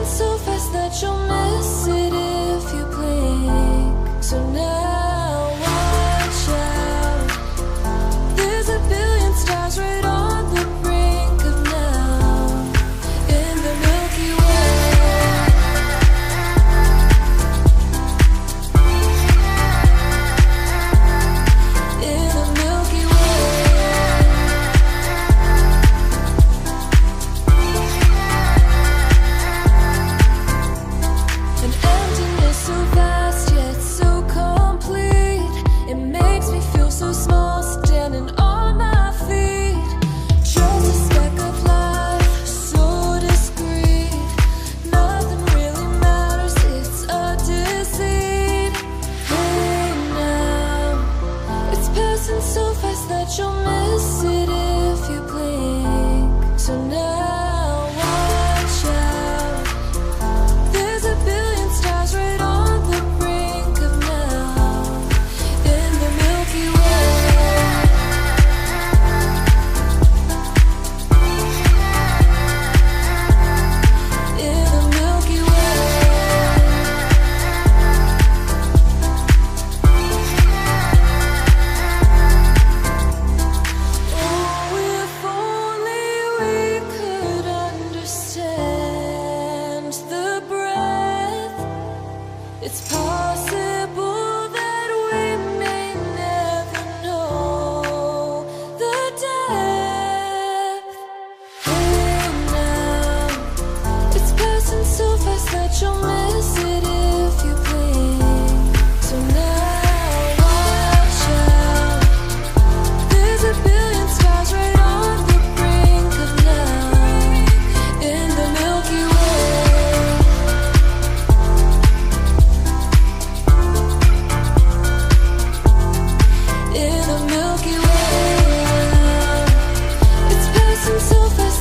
So fast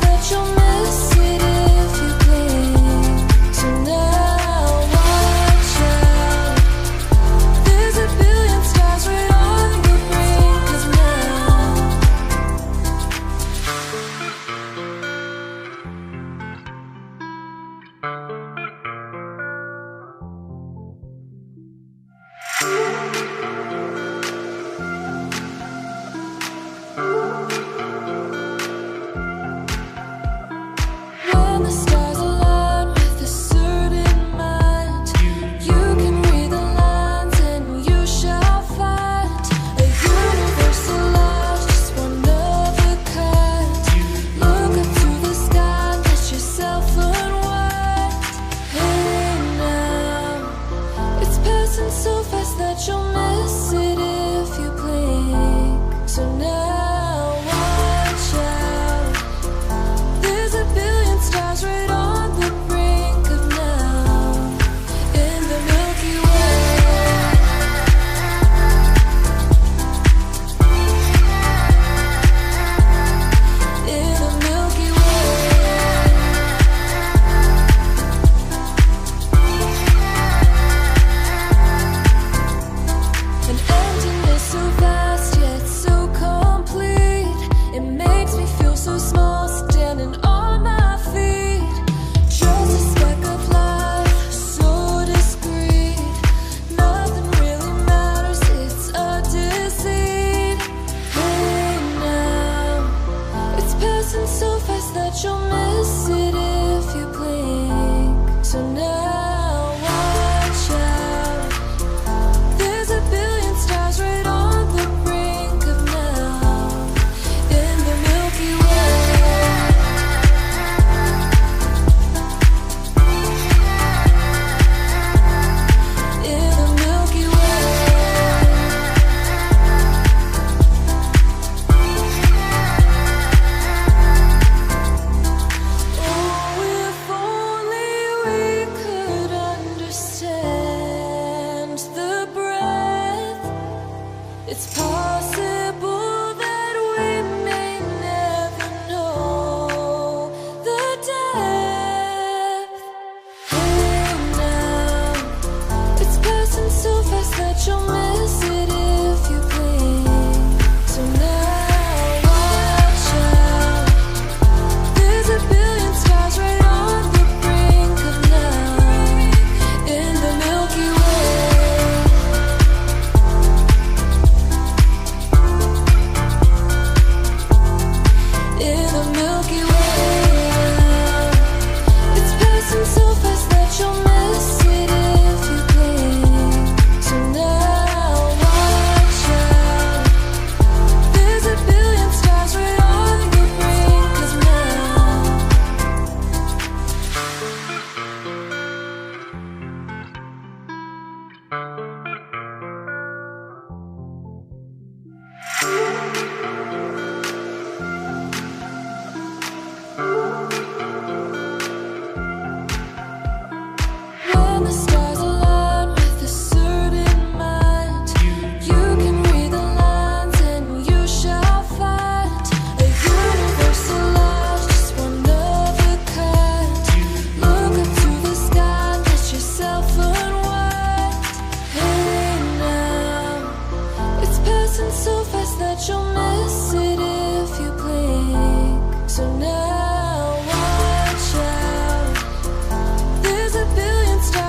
that you'll miss it if you blink. So now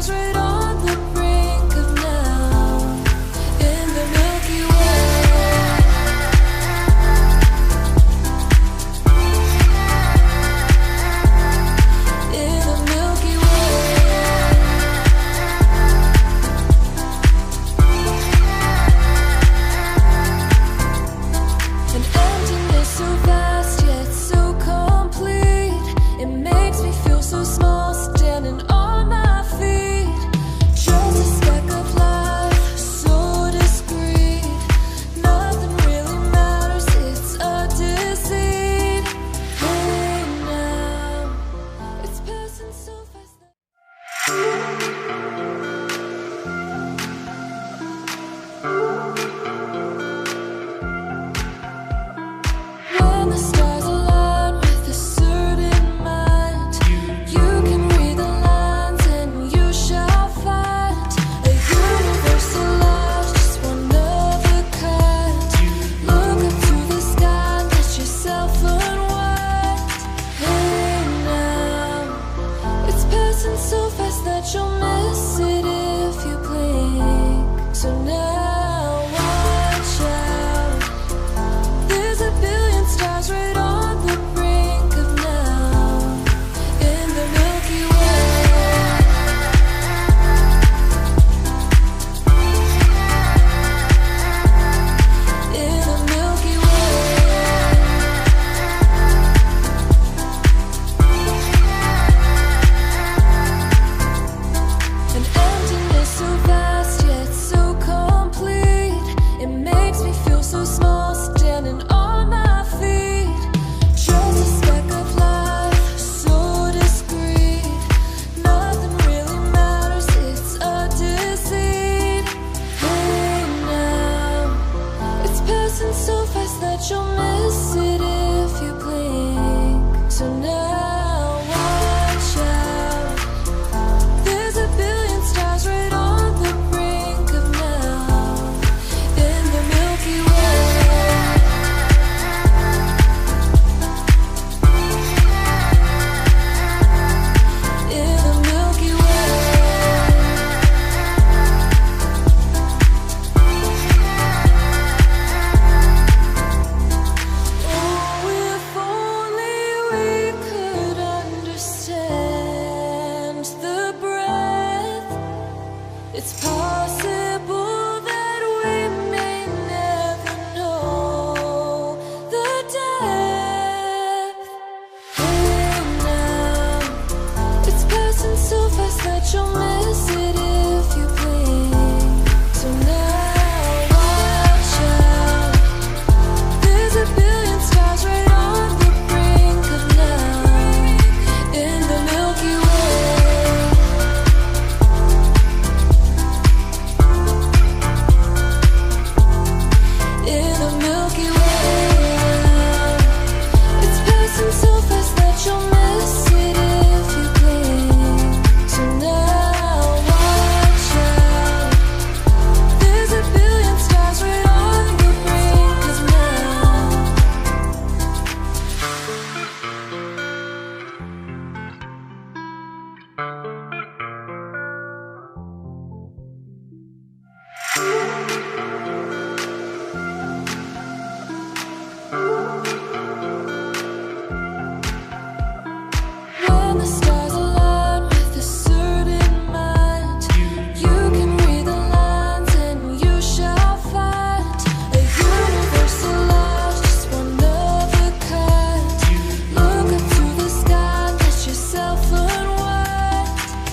stars right on the brink of now. In the Milky Way. In the Milky Way. An emptiness so vast yet so complete. It makes me feel so small, standing on my feet. Just a speck of life, so discreet. Nothing really matters, it's a deceit. Hey now, it's passing so fast when the stars align with a certain mind. You can read the lines and you shall find a universal law, just one of a kind. Look up to the sky, let yourself unwind. Hey now, it's passing so fast that you'll miss it if you blink. So now watch out. There's a billion stars right on the brink of now. In the Milky Way. In the Milky Way. An emptiness so vast yet so complete. It makes me feel so small, standing on my feet. Just a speck of life, so discreet. Nothing really matters, it's a deceit. Hey now, it's passing so fast that you'll miss it if you blink. So now watch out. There's a billion stars right on the brink of now. In the Milky Way. In the Milky Way. Oh, if only we could understand the breath. It's